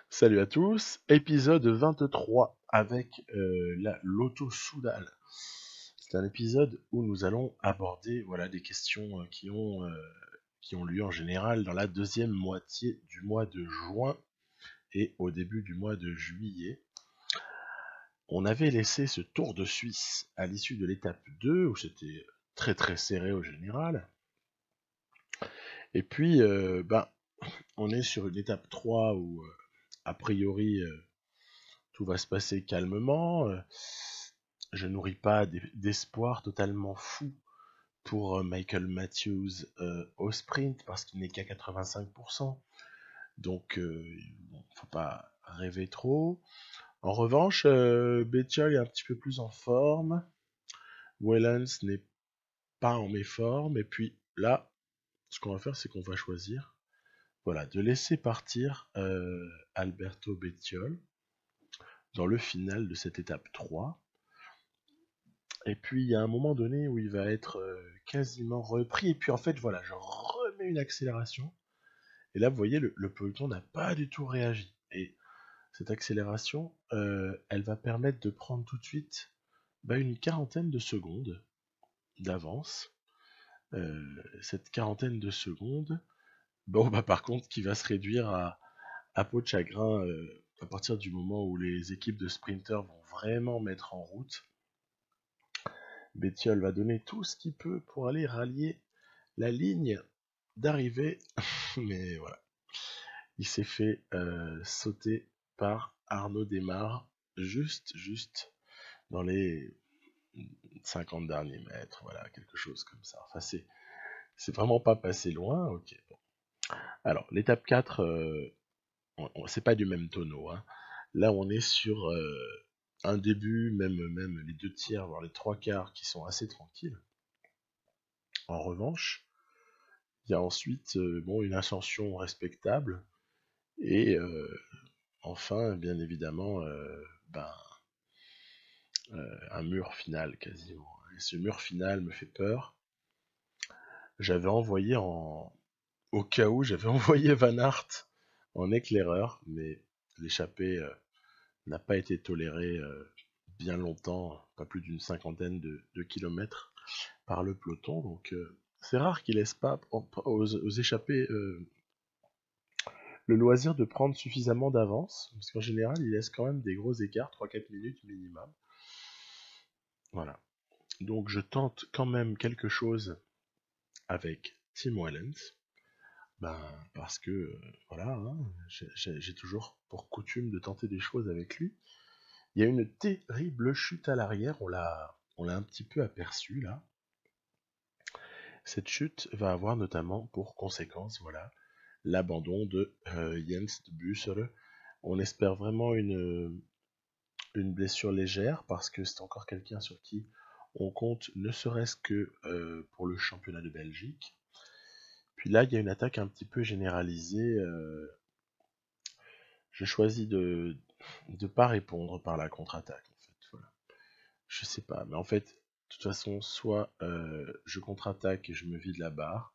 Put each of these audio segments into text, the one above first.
Salut à tous, épisode 23 avec l'auto Soudal. C'est un épisode où nous allons aborder des questions qui ont lieu en général dans la deuxième moitié du mois de juin et au début du mois de juillet. On avait laissé ce Tour de Suisse à l'issue de l'étape 2 où c'était très très serré au général. Et puis on est sur une étape 3 où a priori tout va se passer calmement. Je nourris pas d'espoir totalement fou pour Michael Matthews au sprint parce qu'il n'est qu'à 85%. Donc, bon, faut pas rêver trop. En revanche, Bettiol est un petit peu plus en forme. Wellens n'est pas en méforme. Et puis là, ce qu'on va faire, c'est qu'on va choisir de laisser partir Alberto Bettiol dans le final de cette étape 3. Et puis il y a un moment donné où il va être quasiment repris. Et puis en fait, je remets une accélération. Et là, vous voyez, le peloton n'a pas du tout réagi. Et cette accélération, elle va permettre de prendre tout de suite une quarantaine de secondes d'avance. Cette quarantaine de secondes, par contre, qui va se réduire à peau de chagrin à partir du moment où les équipes de sprinters vont vraiment mettre en route. Bettiol va donner tout ce qu'il peut pour aller rallier la ligne d'arrivée, mais voilà, il s'est fait sauter par Arnaud Desmar juste dans les 50 derniers mètres, voilà, quelque chose comme ça. Enfin, c'est vraiment pas passé loin, ok. Bon. Alors, l'étape 4, c'est pas du même tonneau, hein. Là, on est sur un début, même les 2 tiers, voire les 3 quarts qui sont assez tranquilles. En revanche, il y a ensuite une ascension respectable et enfin, bien évidemment, un mur final quasiment. Et ce mur final me fait peur. J'avais envoyé au cas où, j'avais envoyé Van Aert en éclaireur, mais l'échappée n'a pas été tolérée bien longtemps, pas plus d'une cinquantaine de kilomètres par le peloton. Donc c'est rare qu'il laisse pas aux échappées le loisir de prendre suffisamment d'avance, parce qu'en général, il laisse quand même des gros écarts, 3-4 minutes minimum. Voilà. Donc je tente quand même quelque chose avec Tim Wellens, parce que hein, j'ai toujours pour coutume de tenter des choses avec lui. Il y a une terrible chute à l'arrière, on l'a un petit peu aperçu là. Cette chute va avoir notamment pour conséquence, l'abandon de Jens de Bussere. On espère vraiment une blessure légère parce que c'est encore quelqu'un sur qui on compte ne serait-ce que pour le championnat de Belgique. Puis là, il y a une attaque un petit peu généralisée. Je choisis de ne pas répondre par la contre-attaque. En fait, voilà. Je sais pas, mais en fait, de toute façon, soit je contre-attaque et je me vide la barre,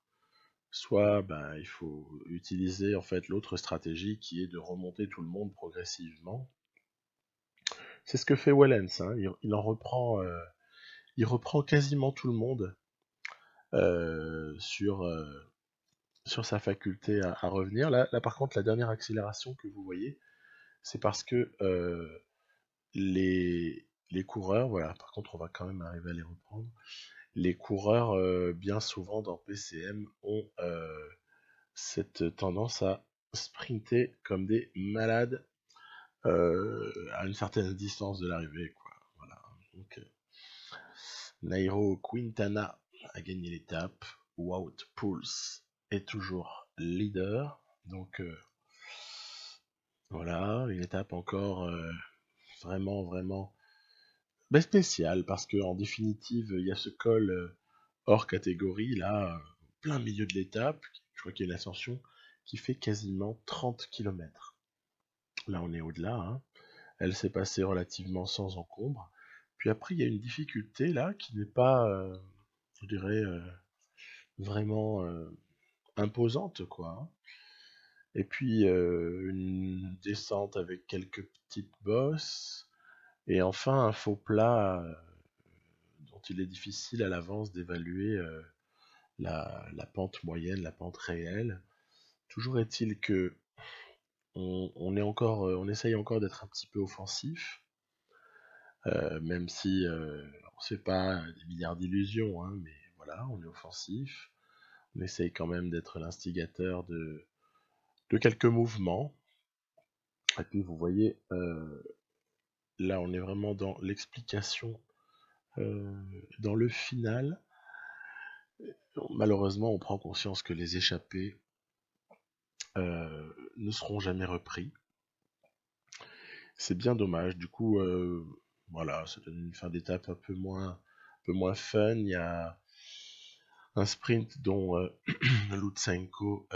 soit il faut utiliser en fait l'autre stratégie qui est de remonter tout le monde progressivement. C'est ce que fait Wellens, hein. Il reprend quasiment tout le monde sur sa faculté à revenir. Là, par contre, la dernière accélération que vous voyez, c'est parce que les coureurs, par contre, on va quand même arriver à les reprendre. Les coureurs, bien souvent dans PCM, ont cette tendance à sprinter comme des malades à une certaine distance de l'arrivée, quoi. Voilà. Donc, Nairo Quintana a gagné l'étape. Wout Poels est toujours leader. Donc voilà, une étape encore vraiment spéciale parce que en définitive, il y a ce col hors catégorie là, plein milieu de l'étape. Je crois qu'il y a une ascension qui fait quasiment 30 km. Là, on est au-delà, hein. Elle s'est passée relativement sans encombre. Puis après, il y a une difficulté là qui n'est pas, je dirais, vraiment imposante, quoi, hein. Et puis une descente avec quelques petites bosses. Et enfin un faux plat dont il est difficile à l'avance d'évaluer la pente moyenne, la pente réelle. Toujours est-il que on essaye encore d'être un petit peu offensif, même si on ne se fait pas des milliards d'illusions, hein, mais voilà, on est offensif. On essaye quand même d'être l'instigateur de quelques mouvements. Et puis vous voyez, là on est vraiment dans l'explication, dans le final. Malheureusement, on prend conscience que les échappés ne seront jamais repris. C'est bien dommage. Du coup, voilà, ça donne une fin d'étape un peu moins fun. Il y a un sprint dont Lutsenko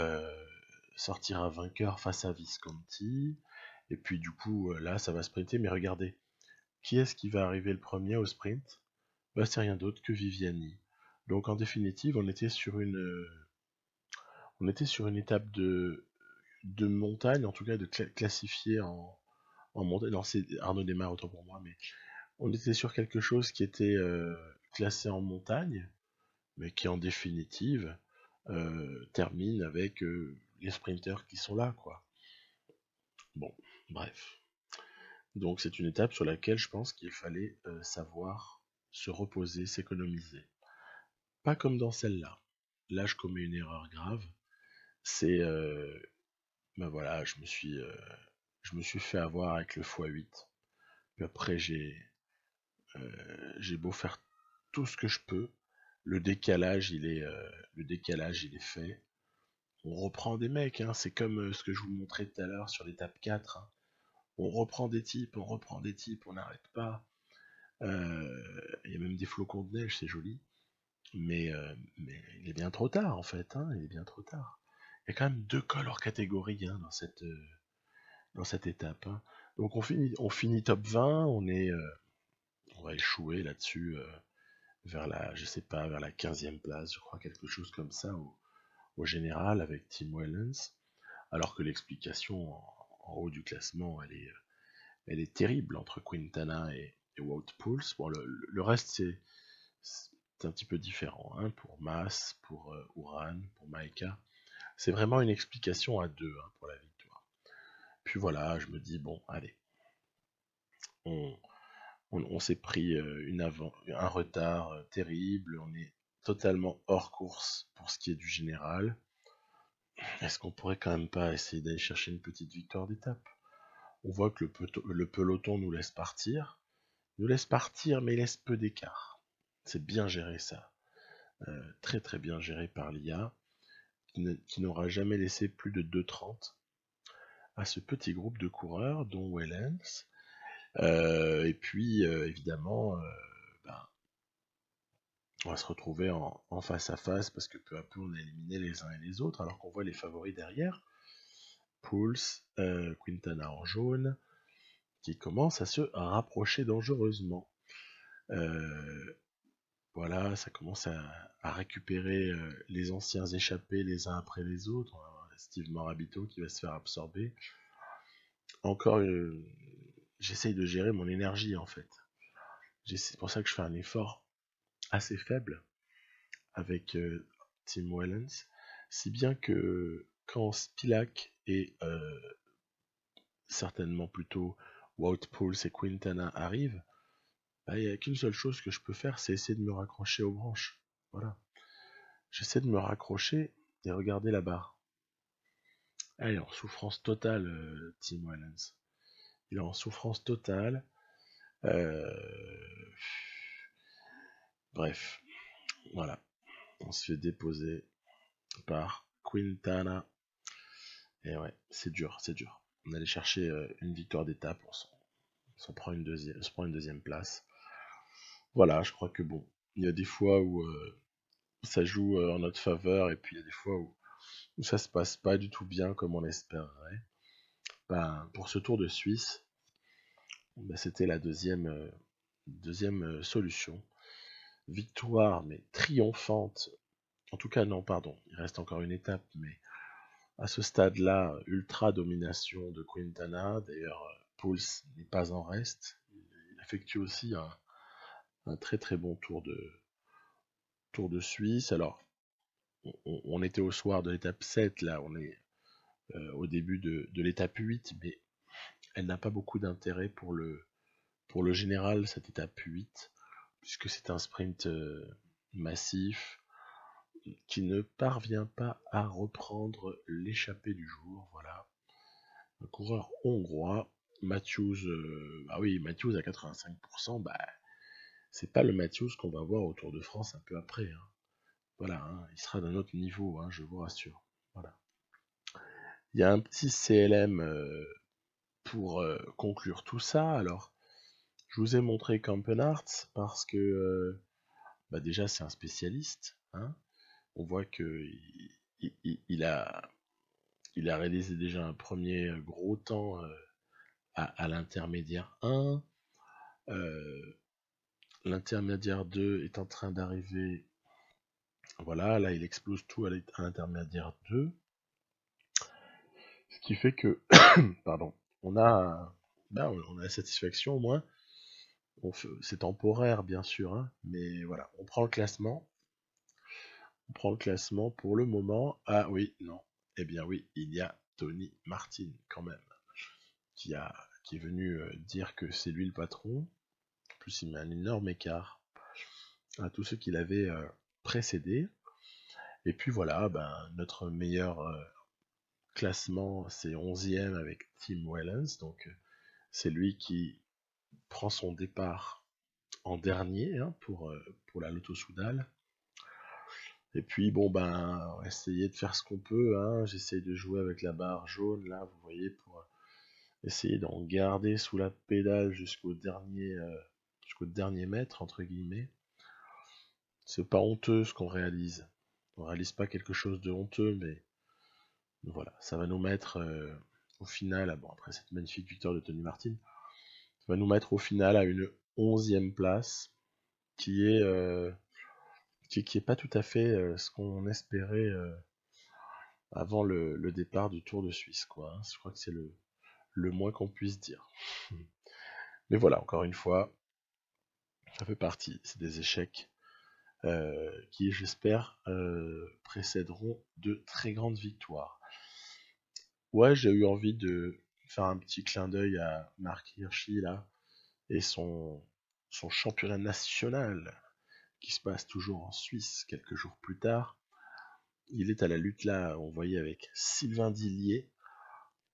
sortira vainqueur face à Visconti. Et puis du coup, là, ça va sprinter. Mais regardez, qui est-ce qui va arriver le premier au sprint? Bah, c'est rien d'autre que Viviani. Donc en définitive, on était sur une étape de montagne, en tout cas de classifier en montagne. Non, c'est Arnaud Desmar, autant pour moi, mais on était sur quelque chose qui était classé en montagne, mais qui en définitive termine avec les sprinters qui sont là, quoi. Bon, bref. Donc c'est une étape sur laquelle je pense qu'il fallait savoir se reposer, s'économiser. Pas comme dans celle-là. Là, je commets une erreur grave. C'est, ben voilà, je me suis fait avoir avec le x8. Puis après, j'ai beau faire tout ce que je peux, le décalage, il est fait. On reprend des mecs, hein, c'est comme ce que je vous montrais tout à l'heure sur l'étape 4. Hein. On reprend des types, on n'arrête pas. Il y a même des flocons de neige, c'est joli. Mais il est bien trop tard en fait, hein, il est bien trop tard. Il y a quand même 2 cols hors catégorie hein, dans cette étape. Hein. Donc on finit top 20, on va échouer là-dessus vers je sais pas, vers la 15e place, je crois, quelque chose comme ça au général avec Tim Wellens. Alors que l'explication en haut du classement, elle est terrible entre Quintana et Wout Poels. Bon, le reste, c'est un petit peu différent. Hein, pour Mas, pour Uran, pour Maika. C'est vraiment une explication à deux hein, pour la victoire. Puis voilà, je me dis, bon, allez. On s'est pris un retard terrible. On est totalement hors course pour ce qui est du général. Est-ce qu'on pourrait quand même pas essayer d'aller chercher une petite victoire d'étape? On voit que le peloton nous laisse partir. Nous laisse partir, mais il laisse peu d'écart. C'est bien géré ça. Très très bien géré par l'IA, qui n'aura jamais laissé plus de 2,30 à ce petit groupe de coureurs, dont Wellens. Et puis, évidemment, ben, on va se retrouver en face à face parce que peu à peu on a éliminé les uns et les autres, alors qu'on voit les favoris derrière. Pouls, Quintana en jaune, qui commence à se rapprocher dangereusement. Voilà, ça commence à récupérer les anciens échappés les uns après les autres. On va voir Steve Morabito qui va se faire absorber. Encore, j'essaye de gérer mon énergie en fait. C'est pour ça que je fais un effort assez faible avec Tim Wellens. Si bien que quand Spilak et certainement plutôt Wout Poels et Quintana arrivent, bah, il n'y a qu'une seule chose que je peux faire, c'est essayer de me raccrocher aux branches. Voilà. J'essaie de me raccrocher et regarder la barre. Elle est en souffrance totale, Tim Wellens. Il est en souffrance totale. Euh, Bref, voilà. On se fait déposer par Quintana. Et ouais, c'est dur, c'est dur. On allait chercher une victoire d'étape, on s'en prend on se prend une deuxième place. Voilà, je crois que bon, il y a des fois où ça joue en notre faveur et puis il y a des fois où ça se passe pas du tout bien comme on espérerait. Ben, pour ce Tour de Suisse, ben, c'était la deuxième solution. Victoire, mais triomphante. En tout cas, non, pardon, il reste encore une étape, mais À ce stade-là, ultra domination de Quintana. D'ailleurs, Pouls n'est pas en reste. Il effectue aussi un très très bon Tour de Suisse. Alors, on était au soir de l'étape 7, là on est au début de l'étape 8, mais elle n'a pas beaucoup d'intérêt pour le général, cette étape 8, puisque c'est un sprint massif qui ne parvient pas à reprendre l'échappée du jour. Voilà, un coureur hongrois, Matthews, bah oui, Matthews à 85%, bah c'est pas le Matthews qu'on va voir au Tour de France un peu après, hein. Voilà, hein, il sera d'un autre niveau, hein, je vous rassure. Voilà. Il y a un petit CLM pour conclure tout ça. Alors, je vous ai montré Campenarts parce que bah déjà c'est un spécialiste, hein. On voit que il a réalisé déjà un premier gros temps à l'intermédiaire 1. L'intermédiaire 2 est en train d'arriver. Voilà, là il explose tout à l'intermédiaire 2. Ce qui fait que, pardon, on a la satisfaction au moins. C'est temporaire bien sûr, hein, mais voilà, on prend le classement. On prend le classement pour le moment. Ah oui, non. Eh bien oui, il y a Tony Martin quand même, qui est venu dire que c'est lui le patron. En plus, il met un énorme écart à tous ceux qui l'avaient précédé. Et puis voilà, notre meilleur classement, c'est 11e avec Tim Wellens. Donc c'est lui qui prend son départ en dernier, hein, pour la Lotto Soudal. Et puis bon on va essayer de faire ce qu'on peut, hein. J'essaye de jouer avec la barre jaune là, vous voyez, pour essayer d'en garder sous la pédale jusqu'au dernier mètre entre guillemets. C'est pas honteux ce qu'on réalise. On réalise pas quelque chose de honteux, mais voilà, ça va nous mettre au final, après cette magnifique victoire de Tony Martin, ça va nous mettre au final à une 11e place, qui est qui est pas tout à fait ce qu'on espérait avant le départ du Tour de Suisse, quoi, hein. Je crois que c'est le moins qu'on puisse dire. Mais voilà, encore une fois, ça fait partie, c'est des échecs qui, j'espère, précéderont de très grandes victoires. Ouais, j'ai eu envie de faire un petit clin d'œil à Marc Hirschi, là, et son championnat national, qui se passe toujours en Suisse, quelques jours plus tard. Il est à la lutte, là, on voyait, avec Sylvain Dillier,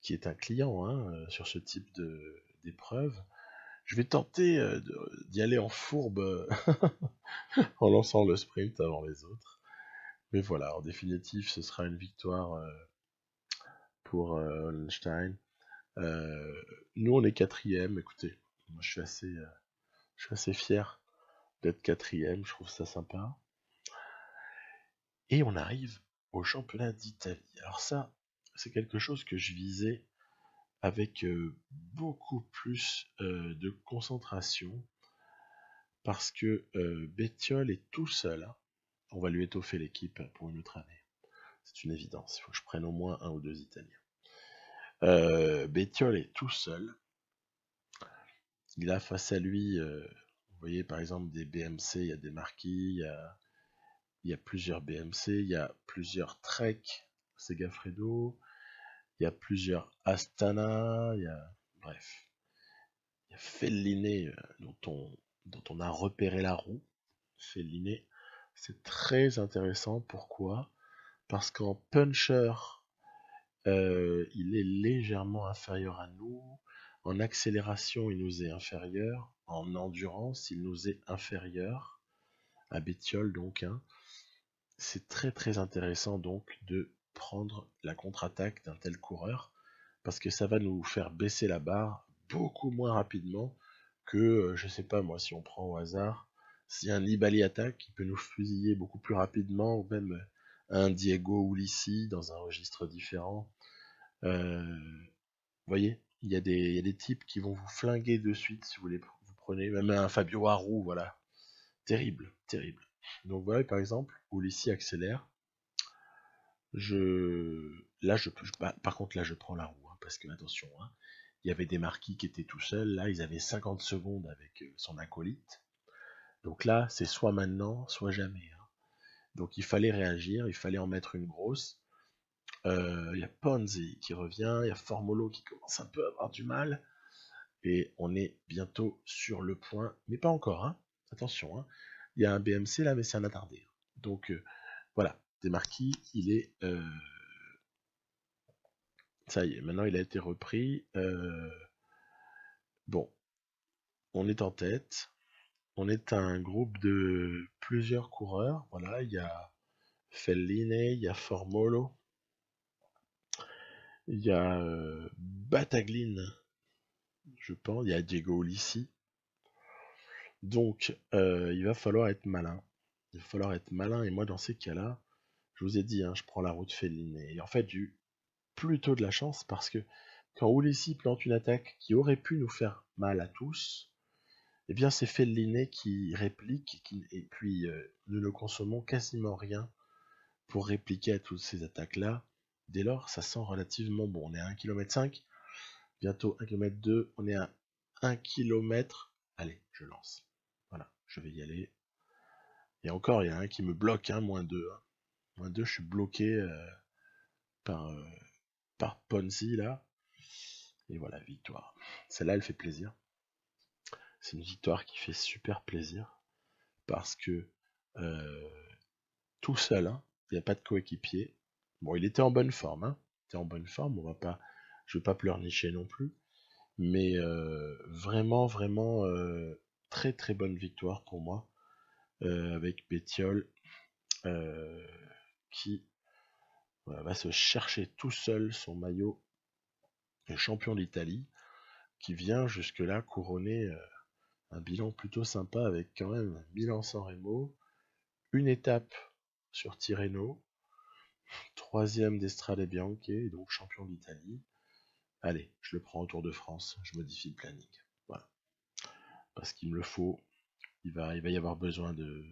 qui est un client, hein, sur ce type d'épreuve. Je vais tenter d'y aller en fourbe en lançant le sprint avant les autres. Mais voilà, en définitive, ce sera une victoire pour Hollenstein. Nous, on est quatrième. Écoutez, moi, je suis assez fier d'être quatrième. Je trouve ça sympa. Et on arrive au championnat d'Italie. Alors ça, c'est quelque chose que je visais avec beaucoup plus de concentration, parce que Bettiol est tout seul, hein. On va lui étoffer l'équipe pour une autre année. C'est une évidence. Il faut que je prenne au moins un ou deux Italiens. Bettiol est tout seul. Il a face à lui, vous voyez par exemple des BMC, il y a des Marquis, il y a plusieurs BMC, il y a plusieurs Trek, Segafredo, il y a plusieurs Astana, bref, il y a Felline dont on a repéré la roue. Felline, c'est très intéressant. Pourquoi? Parce qu'en puncher, il est légèrement inférieur à nous. En accélération, il nous est inférieur. En endurance, il nous est inférieur à Bettiol, donc, hein. C'est très très intéressant donc de prendre la contre-attaque d'un tel coureur, parce que ça va nous faire baisser la barre beaucoup moins rapidement que, je sais pas moi, si on prend au hasard, si un Nibali attaque, il peut nous fusiller beaucoup plus rapidement, ou même un Diego Ulissi dans un registre différent. Vous voyez, il y a des types qui vont vous flinguer de suite si vous prenez, même un Fabio Aru, voilà. Terrible, terrible. Donc voilà, par exemple, Ulissi accélère. là, par contre, là, je prends la roue, hein, parce que, attention, hein, il y avait des marquis qui étaient tout seuls. Là, ils avaient 50 secondes avec son acolyte. Donc là, c'est soit maintenant, soit jamais, hein. Donc il fallait réagir, il fallait en mettre une grosse. Il y a Ponzi qui revient, il y a Formolo qui commence un peu à avoir du mal. Et on est bientôt sur le point, mais pas encore, hein. Attention, hein. Il y a un BMC là, mais c'est un attardé. Donc voilà, des marquis, il est... ça y est, maintenant il a été repris. Bon, on est en tête. On est un groupe de plusieurs coureurs. Voilà, il y a Felline, il y a Formolo, il y a Bataglin, je pense, il y a Diego Ulissi. Donc, il va falloir être malin. Il va falloir être malin, et moi, dans ces cas-là, je vous ai dit, hein, je prends la route Felline. Et en fait, j'ai eu plutôt de la chance parce que quand Ulissi plante une attaque qui aurait pu nous faire mal à tous, eh bien, c'est Felline qui réplique, et puis nous ne consommons quasiment rien pour répliquer à toutes ces attaques-là. Dès lors, ça sent relativement bon. On est à 1,5 km, bientôt 1,2 km, on est à 1 km. Allez, je lance. Voilà, je vais y aller. Et encore, il y en a un qui me bloque, hein, -2. Hein. -2, je suis bloqué par, par Ponzi, là. Et voilà, victoire. Celle-là, elle fait plaisir. C'est une victoire qui fait super plaisir. Parce que tout seul, hein, il n'y a pas de coéquipier. Bon, il était en bonne forme, hein. Il était en bonne forme, je ne vais pas pleurnicher non plus. Mais vraiment, vraiment, très très bonne victoire pour moi. Avec Bettiol, qui va se chercher tout seul son maillot de champion d'Italie, qui vient jusque-là couronner un bilan plutôt sympa avec quand même Milan-San Remo, une étape sur Tirreno, troisième d'Estrade Bianche, donc champion d'Italie. Allez, je le prends au Tour de France, je modifie le planning. Voilà. Parce qu'il me le faut, il va y avoir besoin de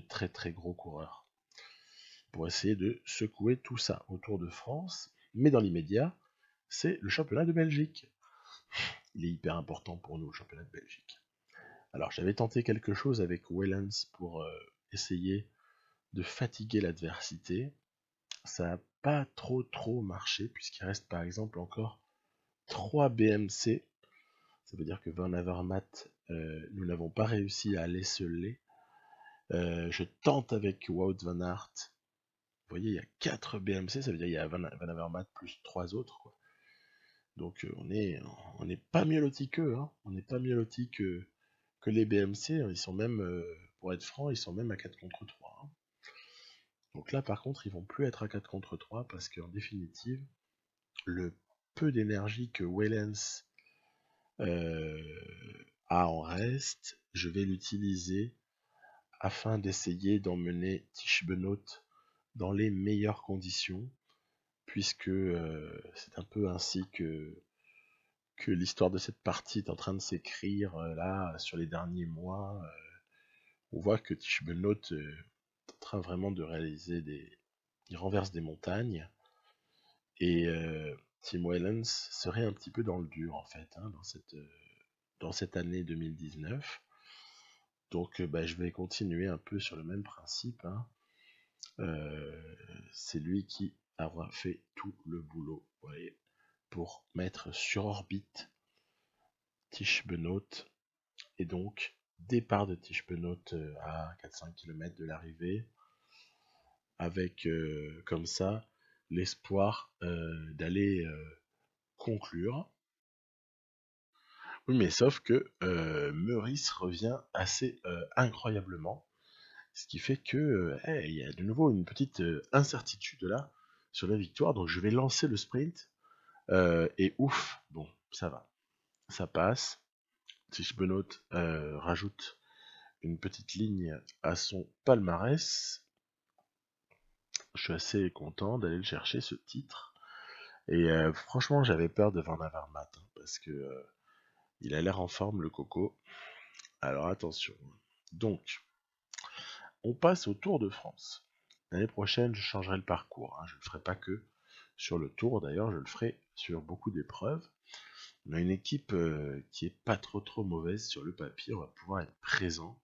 très très gros coureurs pour essayer de secouer tout ça au Tour de France. Mais dans l'immédiat, c'est le championnat de Belgique. Il est hyper important pour nous, le championnat de Belgique. Alors, j'avais tenté quelque chose avec Wellens pour essayer de fatiguer l'adversité. Ça n'a pas trop marché, puisqu'il reste par exemple encore 3 BMC. Ça veut dire que Van Avermaet, nous n'avons pas réussi à l'esseler. Je tente avec Wout van Aert. Vous voyez, il y a 4 BMC, ça veut dire qu'il y a Van Avermaet plus 3 autres, quoi. Donc on n'est pas mieux lotis qu'eux, hein. On n'est pas mieux lotis que les BMC. Ils sont même, pour être franc, ils sont même à 4 contre 3. Hein. Donc là, par contre, ils vont plus être à 4 contre 3 parce qu'en définitive, le peu d'énergie que Wellens a en reste, je vais l'utiliser afin d'essayer d'emmener Tish Benoît dans les meilleures conditions, puisque c'est un peu ainsi que l'histoire de cette partie est en train de s'écrire là sur les derniers mois. On voit que Tish Benoît est en train vraiment de réaliser il renverse des montagnes, et Tim Wellens serait un petit peu dans le dur en fait, hein, dans cette année 2019. Donc je vais continuer un peu sur le même principe, hein. C'est lui qui aura fait tout le boulot, vous voyez, pour mettre sur orbite Tish Benoît. Et donc, départ de Tish Benoît à 4-5 km de l'arrivée, avec comme ça l'espoir d'aller conclure. Oui, mais sauf que Meurice revient assez incroyablement, ce qui fait que il y a de nouveau une petite incertitude là sur la victoire. Donc je vais lancer le sprint et ouf, bon, ça va, ça passe. Tish Benoît rajoute une petite ligne à son palmarès. Je suis assez content d'aller le chercher, ce titre. Et franchement, j'avais peur de Van Avermaet, hein, parce que il a l'air en forme, le coco. Alors attention. Donc, on passe au Tour de France. L'année prochaine, je changerai le parcours, hein. Je ne ferai pas que sur le tour. D'ailleurs, je le ferai sur beaucoup d'épreuves. On a une équipe qui est pas trop mauvaise sur le papier. On va pouvoir être présent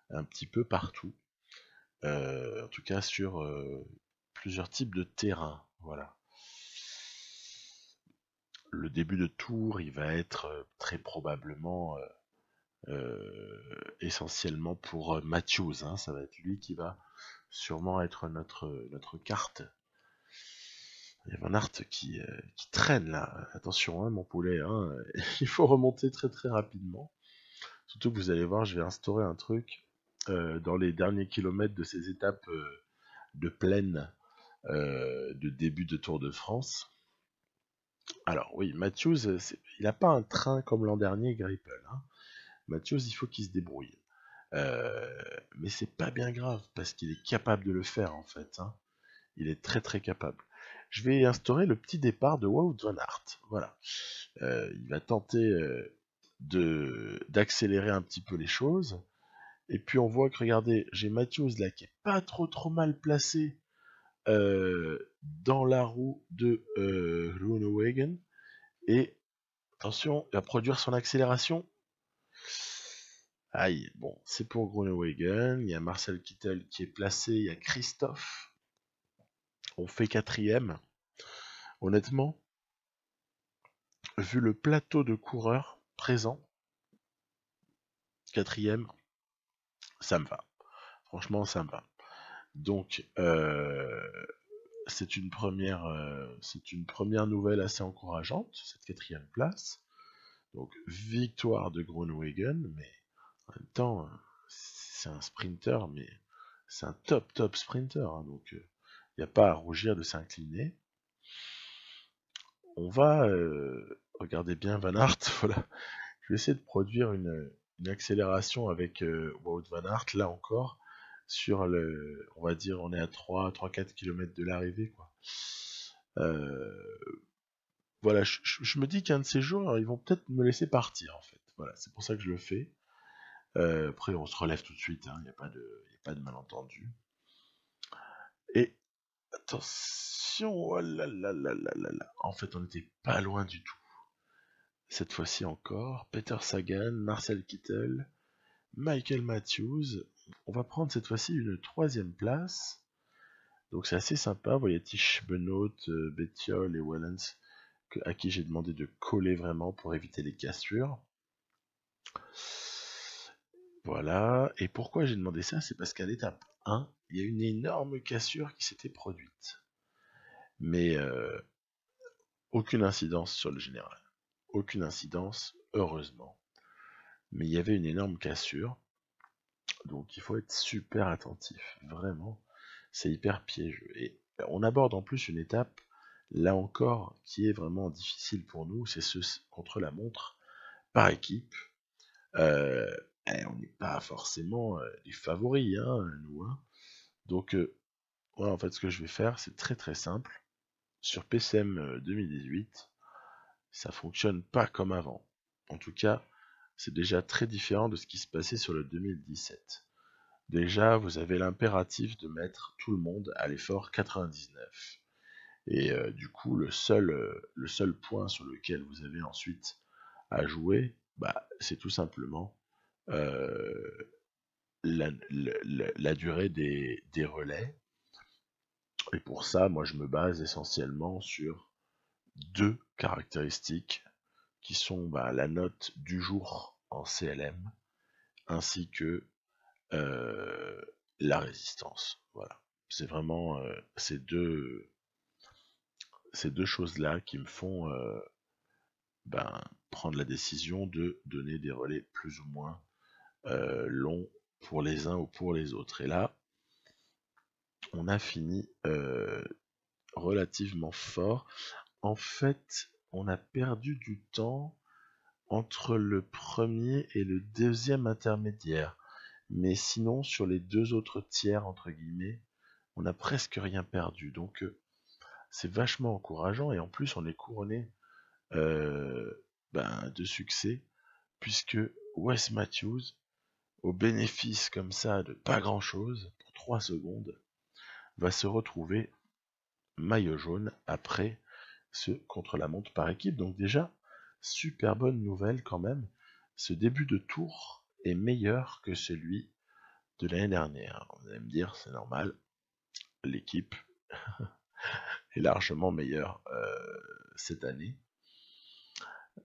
un petit peu partout. En tout cas sur plusieurs types de terrains. Voilà. Le début de tour, il va être très probablement essentiellement pour Matthews. Hein. Ça va être lui qui va sûrement être notre carte. Il y a Van Aert qui traîne là. Attention, hein, mon poulet. Hein. Il faut remonter très rapidement. Surtout que vous allez voir, je vais instaurer un truc dans les derniers kilomètres de ces étapes de plaine de début de Tour de France. Alors oui, Matthews, il n'a pas un train comme l'an dernier, Greipel. Hein. Matthews, il faut qu'il se débrouille. Mais c'est pas bien grave, parce qu'il est capable de le faire en fait. Hein. Il est très capable. Je vais instaurer le petit départ de Wout van Aert. Voilà. Il va tenter d'accélérer un petit peu les choses. Et puis on voit que, regardez, j'ai Matthews là qui est pas trop mal placé dans la roue de Groenewegen. Et attention, il va produire son accélération. Aïe, bon, c'est pour Groenewegen. Il y a Marcel Kittel qui est placé. Il y a Christophe. On fait 4ème. Honnêtement, vu le plateau de coureurs présent, 4ème, ça me va. Franchement, ça me va. Donc, c'est une première nouvelle assez encourageante, cette 4ème place. Donc, victoire de Groenewegen, mais en même temps, c'est un sprinter, mais c'est un top sprinter. Hein, donc, il n'y a pas à rougir de s'incliner. On va regarder bien Van Aert. Voilà. Je vais essayer de produire une accélération avec Wout van Aert, là encore, sur le. On va dire, on est à 3-4 km de l'arrivée, quoi. Voilà, je me dis qu'un de ces jours, ils vont peut-être me laisser partir, en fait. Voilà, c'est pour ça que je le fais. Après, on se relève tout de suite, il n'y a pas de malentendu. Et attention, oh là là là là là là. En fait, on n'était pas loin du tout. Cette fois-ci encore, Peter Sagan, Marcel Kittel, Michael Matthews. On va prendre cette fois-ci une 3ème place. Donc c'est assez sympa. Vous voyez Tish, Benoît, Bettiol et Wellens, à qui j'ai demandé de coller vraiment pour éviter les cassures. Voilà. Et pourquoi j'ai demandé ça? C'est parce qu'à l'étape 1, il y a une énorme cassure qui s'était produite. Mais aucune incidence sur le général. Aucune incidence, heureusement. Mais il y avait une énorme cassure. Donc il faut être super attentif. Vraiment, c'est hyper piégeux. Et on aborde en plus une étape, là encore, qui est vraiment difficile pour nous. C'est ce contre la montre par équipe. On n'est pas forcément les favoris, hein, nous. Hein. Donc, voilà, en fait, ce que je vais faire, c'est très simple. Sur PCM 2018, ça fonctionne pas comme avant. En tout cas, c'est déjà très différent de ce qui se passait sur le 2017. Déjà, vous avez l'impératif de mettre tout le monde à l'effort 99. Et du coup, le seul point sur lequel vous avez ensuite à jouer, bah, c'est tout simplement la durée des relais. Et pour ça, moi, je me base essentiellement sur 2 caractéristiques qui sont la note du jour en CLM, ainsi que la résistance. Voilà. C'est vraiment ces deux choses-là qui me font prendre la décision de donner des relais plus ou moins longs pour les uns ou pour les autres. Et là, on a fini relativement fort. En fait, on a perdu du temps entre le premier et le deuxième intermédiaire. Mais sinon, sur les 2 autres tiers, entre guillemets, on n'a presque rien perdu. Donc, c'est vachement encourageant. Et en plus, on est couronné de succès, puisque Wes Matthews, au bénéfice comme ça de pas grand chose, pour 3 secondes, va se retrouver maillot jaune après ce contre-la-montre par équipe. Donc déjà, super bonne nouvelle quand même. Ce début de tour est meilleur que celui de l'année dernière. Vous allez me dire, c'est normal, l'équipe est largement meilleure cette année.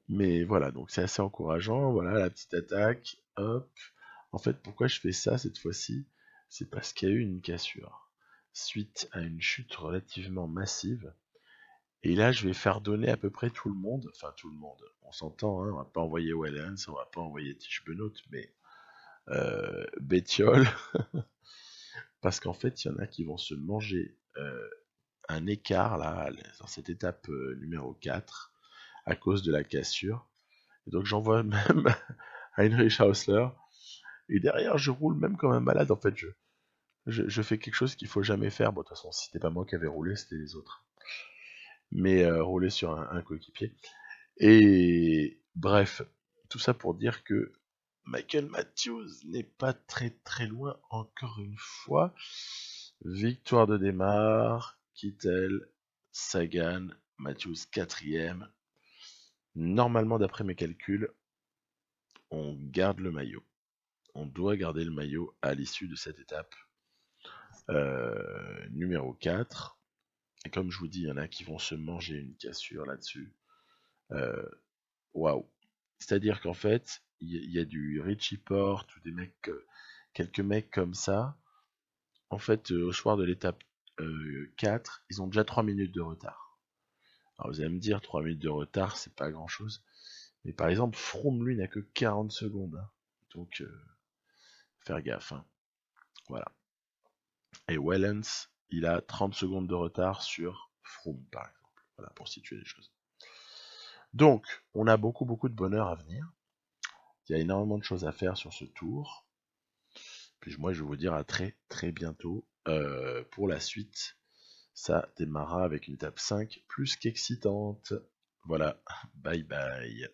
Mais voilà, donc c'est assez encourageant. Voilà, la petite attaque, hop. En fait, pourquoi je fais ça cette fois-ci? C'est parce qu'il y a eu une cassure suite à une chute relativement massive. Et là, je vais faire donner à peu près tout le monde, enfin tout le monde, on s'entend, hein, on va pas envoyer Wellens, on va pas envoyer Tish Benoît, mais Bettiol, parce qu'en fait, il y en a qui vont se manger un écart là, dans cette étape numéro 4, à cause de la cassure. Et donc j'envoie même Heinrich Hausler, et derrière, je roule même comme un malade, en fait, je fais quelque chose qu'il faut jamais faire. Bon, de toute façon, si c'était pas moi qui avais roulé, c'était les autres. Mais rouler sur un coéquipier. Et bref, tout ça pour dire que Michael Matthews n'est pas très très loin encore une fois. Victoire de Démarre, Kittel, Sagan, Matthews 4ème. Normalement, d'après mes calculs, on garde le maillot. On doit garder le maillot à l'issue de cette étape numéro 4. Et comme je vous dis, il y en a qui vont se manger une cassure là-dessus. Waouh! C'est-à-dire qu'en fait, il y a du Richie Porte ou des mecs, quelques mecs comme ça. En fait, au soir de l'étape 4, ils ont déjà 3 minutes de retard. Alors vous allez me dire, 3 minutes de retard, c'est pas grand-chose. Mais par exemple, Froome, lui, n'a que 40 secondes. Hein. Donc, faire gaffe. Hein. Voilà. Et Wellens, il a 30 secondes de retard sur Froome, par exemple. Voilà, pour situer les choses. Donc, on a beaucoup de bonheur à venir. Il y a énormément de choses à faire sur ce tour. Puis moi, je vais vous dire à très bientôt pour la suite. Ça démarrera avec une étape 5 plus qu'excitante. Voilà, bye bye.